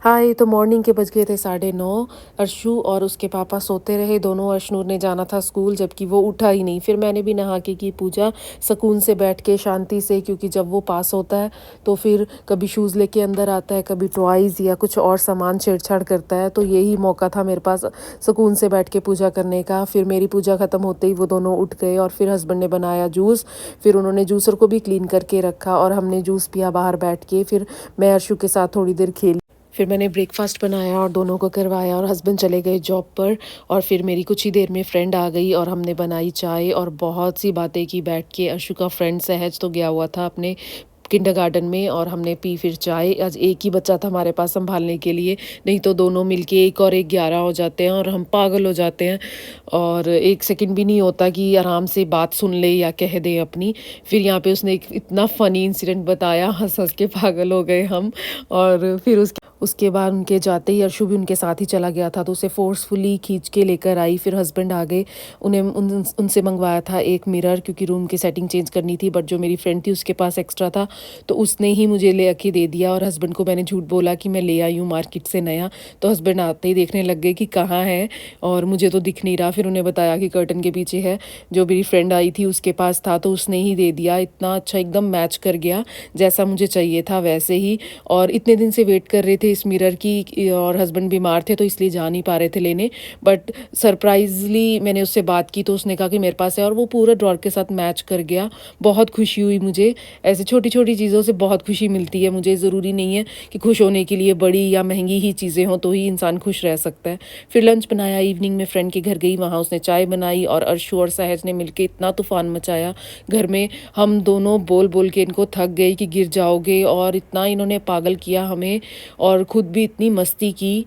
हाय, तो मॉर्निंग के बज गए थे 9:30। अर्शु और उसके पापा सोते रहे दोनों। अर्शनूर ने जाना था स्कूल, जबकि वो उठा ही नहीं। फिर मैंने भी नहा के की पूजा, सुकून से बैठ के शांति से, क्योंकि जब वो पास होता है तो फिर कभी शूज़ लेके अंदर आता है, कभी टॉयज़ या कुछ और सामान छेड़छाड़ करता है। तो यही मौका था मेरे पास सुकून से बैठ के पूजा करने का। फिर मेरी पूजा ख़त्म होते ही वो दोनों उठ गए और फिर हस्बैंड ने बनाया जूस। फिर उन्होंने जूसर को भी क्लीन करके रखा और हमने जूस पिया बाहर बैठ के। फिर मैं अर्शु के साथ थोड़ी देर खेली। फिर मैंने ब्रेकफ़ास्ट बनाया और दोनों को करवाया और हस्बैंड चले गए जॉब पर। और फिर मेरी कुछ ही देर में फ्रेंड आ गई और हमने बनाई चाय और बहुत सी बातें की बैठ के। अर्शु का फ्रेंड सहज तो गया हुआ था अपने किंडरगार्टन में और हमने पी फिर चाय। आज एक ही बच्चा था हमारे पास सँभालने के लिए, नहीं तो दोनों मिलके 1 और 1 11 हो जाते हैं और हम पागल हो जाते हैं। और 1 सेकंड भी नहीं होता कि आराम से बात सुन ले या कह दे अपनी। फिर यहाँ पे उसने एक इतना फ़नी इंसिडेंट बताया, हँस-हँस के पागल हो गए हम। और फिर उसके बाद उनके जाते ही अर्शु भी उनके साथ ही चला गया था, तो उसे फ़ोर्सफुली खींच के लेकर आई। फिर हस्बैंड आ गए, उन्हें उनसे मंगवाया था एक मिरर, क्योंकि रूम की सेटिंग चेंज करनी थी। बट जो मेरी फ्रेंड थी उसके पास एक्स्ट्रा था, तो उसने ही मुझे ले आके दे दिया। और हस्बैंड को मैंने झूठ बोला कि मैं ले आई हूँ मार्केट से नया। तो हस्बैंड आते ही देखने लग गए कि कहाँ है, और मुझे तो दिख नहीं रहा। फिर उन्हें बताया कि कर्टन के पीछे है। जो मेरी फ्रेंड आई थी उसके पास था, तो उसने ही दे दिया। इतना अच्छा एकदम मैच कर गया, जैसा मुझे चाहिए था वैसे ही। और इतने दिन से वेट कर रहे थे इस मिरर की, और हस्बैंड बीमार थे तो इसलिए जा नहीं पा रहे थे लेने। बट सरप्राइज़ली मैंने उससे बात की तो उसने कहा कि मेरे पास है, और वो पूरा ड्रॉर के साथ मैच कर गया। बहुत खुशी हुई मुझे। ऐसे छोटी-छोटी चीज़ों से बहुत खुशी मिलती है मुझे। ज़रूरी नहीं है कि खुश होने के लिए बड़ी या महँगी ही चीज़ें हों तो ही इंसान खुश रह सकता है। फिर लंच बनाया, इवनिंग में फ्रेंड के घर गई, वहाँ उसने चाय बनाई और अर्शु और सहज ने मिलके इतना तूफ़ान मचाया घर में। हम दोनों बोल-बोल के इनको थक गए कि गिर जाओगे, और इतना इन्होंने पागल किया हमें और खुद भी इतनी मस्ती की।